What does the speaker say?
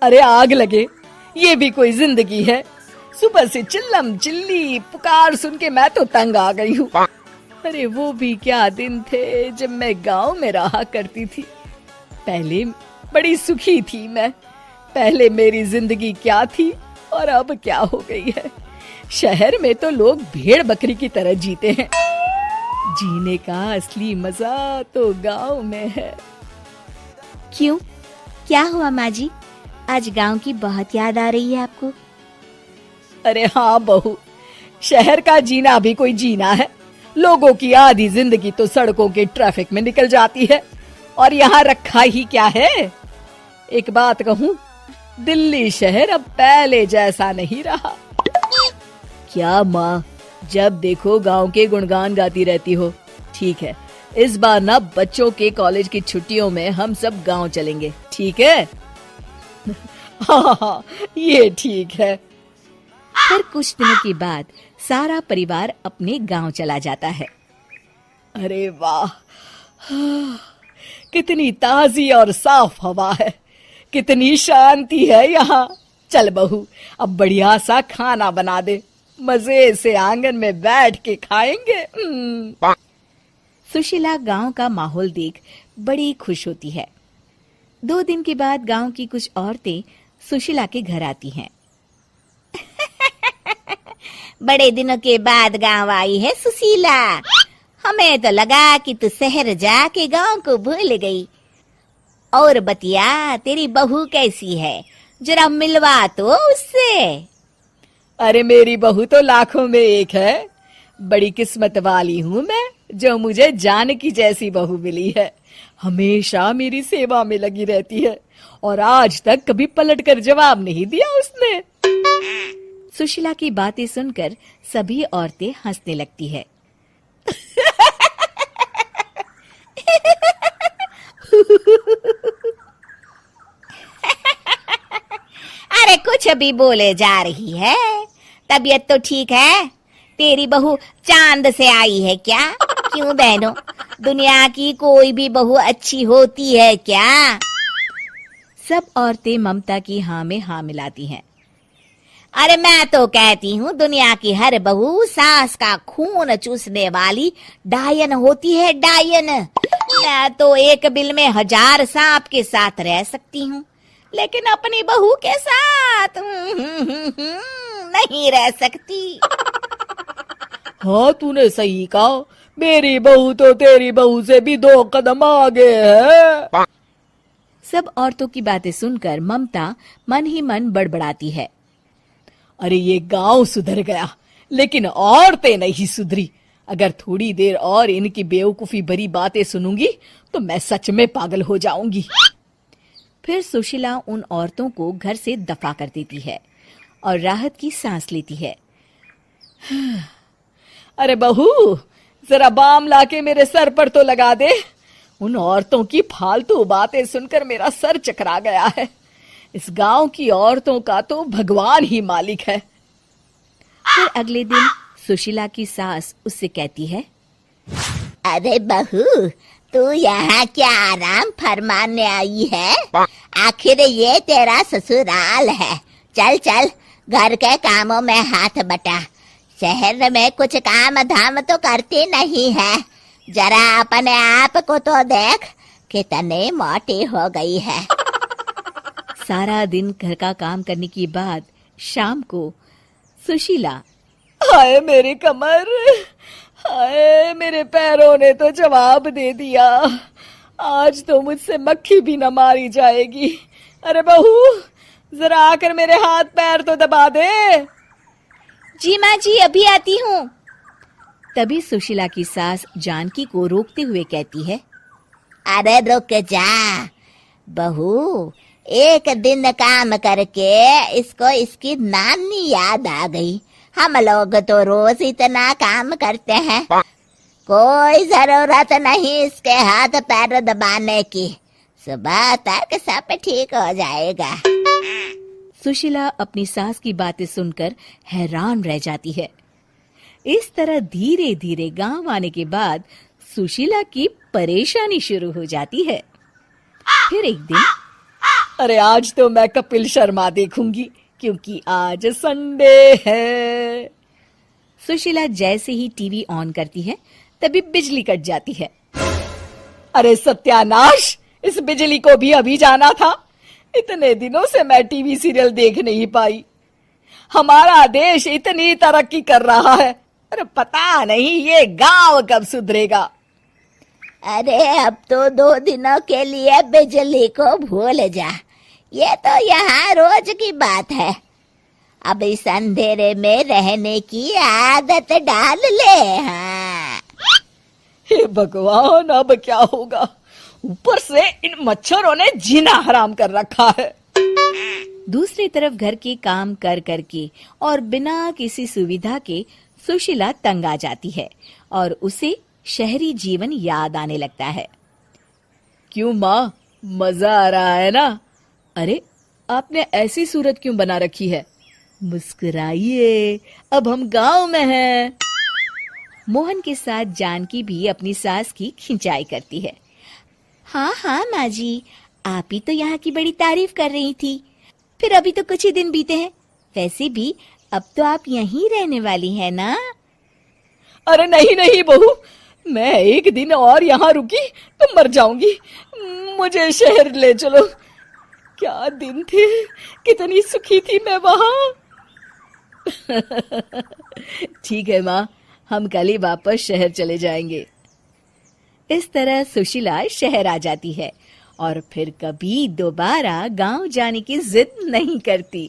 अरे आग लगे, ये भी कोई जिंदगी है। सुबह से चिल्लम चिल्ली पुकार सुन के मैं तो तंग आ गई हूँ। अरे वो भी क्या दिन थे जब मैं गांव में रहा करती थी। पहले बड़ी सुखी थी मैं। पहले मेरी जिंदगी क्या थी और अब क्या हो गई है। शहर में तो लोग भेड़ बकरी की तरह जीते हैं। जीने का असली मजा तो गांव में है। क्यों, क्या हुआ माँ जी? आज गांव की बहुत याद आ रही है आपको? अरे हाँ बहू, शहर का जीना भी कोई जीना है। लोगों की आधी जिंदगी तो सड़कों के ट्रैफिक में निकल जाती है और यहाँ रखा ही क्या है। एक बात कहूँ, दिल्ली शहर अब पहले जैसा नहीं रहा। क्या माँ, जब देखो गांव के गुणगान गाती रहती हो। ठीक है, इस बार ना बच्चों के कॉलेज की छुट्टियों में हम सब गांव चलेंगे, ठीक है? हाँ, ये ठीक है। फिर कुछ दिनों के बाद सारा परिवार अपने गांव चला जाता है। अरे वाह, कितनी ताजी और साफ हवा है, कितनी शांति है यहाँ। चल बहू, अब बढ़िया सा खाना बना दे, मजे से आंगन में बैठ के खाएंगे। सुशीला गांव का माहौल देख बड़ी खुश होती है। 2 दिन के बाद गांव की कुछ औरतें सुशीला के घर आती हैं। बड़े दिनों के बाद गांव आई है सुशीला। हमें तो लगा कि तू शहर जाके गांव को भूल गई। और बतिया, तेरी बहू कैसी है? जरा मिलवा तो उससे। अरे मेरी बहू तो लाखों में एक है। बड़ी किस्मत वाली हूँ मैं जो मुझे जानकी जैसी बहू मिली है। हमेशा मेरी सेवा में लगी रहती है और आज तक कभी पलटकर जवाब नहीं दिया उसने। सुशीला की बातें सुनकर सभी औरतें हंसने लगती है। अरे कुछ भी बोले जा रही है। तबीयत तो ठीक है? तेरी बहू चांद से आई है क्या? क्यों बहनों, दुनिया की कोई भी बहू अच्छी होती है क्या? सब औरतें ममता की हाँ में हाँ मिलाती हैं। अरे मैं तो कहती हूँ दुनिया की हर बहू सास का खून चूसने वाली डायन होती है, डायन। मैं तो एक बिल में 1000 सांप के साथ रह सकती हूँ, लेकिन अपनी बहू के साथ नहीं रह सकती। हाँ, तूने सही कहा। मेरी बहू तो तेरी बहू से भी 2 कदम आगे है। सब औरतों की बातें सुनकर ममता मन ही मन बड़बड़ाती है। अरे ये गांव सुधर गया, लेकिन औरतें नहीं सुधरी। अगर थोड़ी देर और इनकी बेवकूफी भरी बातें सुनूंगी तो मैं सच में पागल हो जाऊंगी। फिर सुशीला उन औरतों को घर से दफा कर देती है और राहत की सांस लेती है। अरे बहू, जरा बाम लाके मेरे सर पर तो लगा दे। उन औरतों की फालतू बातें सुनकर मेरा सर चकरा गया है। इस गांव की औरतों का तो भगवान ही मालिक है। फिर अगले दिन सुशीला की सास उससे कहती है, अरे बहू, तू यहाँ क्या आराम फरमाने आई है? आखिर ये तेरा ससुराल है। चल चल, घर के कामों में हाथ बटा। शहर में कुछ काम धाम तो करती नहीं है। जरा अपने आप को तो देख, कितनी मोटी हो गई है। सारा दिन घर का काम करने के बाद शाम को सुशीला, हाय मेरी कमर, हाय मेरे पैरों ने तो जवाब दे दिया। आज तो मुझसे मक्खी भी न मारी जाएगी। अरे बहू, जरा आकर मेरे हाथ पैर तो दबा दे। जी माँ जी, अभी आती हूँ। तभी सुशीला की सास जानकी को रोकते हुए कहती है, अरे रुक जा बहू, एक दिन काम करके इसको इसकी नानी याद आ गई। हम लोग तो रोज इतना काम करते हैं, कोई जरूरत नहीं इसके हाथ पैर दबाने की। सुबह तक सब ठीक हो जाएगा। सुशीला अपनी सास की बातें सुनकर हैरान रह जाती है। इस तरह धीरे धीरे गांव आने के बाद सुशीला की परेशानी शुरू हो जाती है। फिर एक दिन अरे आज तो मैं कपिल शर्मा देखूंगी क्योंकि आज संडे है। सुशीला जैसे ही टीवी ऑन करती है तभी बिजली कट जाती है। अरे सत्यानाश, इस बिजली को भी अभी जाना था। इतने दिनों से मैं टीवी सीरियल देख नहीं पाई। हमारा देश इतनी तरक्की कर रहा है, अरे पता नहीं ये गांव कब सुधरेगा। अरे अब तो 2 दिनों के लिए बिजली को भूल जा, ये तो यहाँ रोज की बात है। अब इस अंधेरे में रहने की आदत डाल ले। हाँ। हे भगवान, अब क्या होगा? ऊपर से इन मच्छरों ने जीना हराम कर रखा है। दूसरी तरफ घर के काम कर करके और बिना किसी सुविधा के सुशीला तंग आ जाती है और उसे शहरी जीवन याद आने लगता है। क्यों माँ, मजा आ रहा है ना? अरे आपने ऐसी सूरत क्यों बना रखी है? मुस्कुराइए, अब हम गांव में हैं। मोहन के साथ जानकी भी अपनी सास की खिंचाई करती है। हाँ हाँ माँ जी, आप ही तो यहाँ की बड़ी तारीफ कर रही थी। फिर अभी तो कुछ ही दिन बीते हैं, वैसे भी अब तो आप यहीं रहने वाली है ना? अरे नहीं नहीं बहू, मैं एक दिन और यहाँ रुकी तो मर जाऊंगी। मुझे शहर ले चलो। क्या दिन थे, कितनी सुखी थी मैं वहां। ठीक है माँ, हम कल ही वापस शहर चले जाएंगे। इस तरह सुशीला शहर आ जाती है और फिर कभी दोबारा गांव जाने की जिद नहीं करती।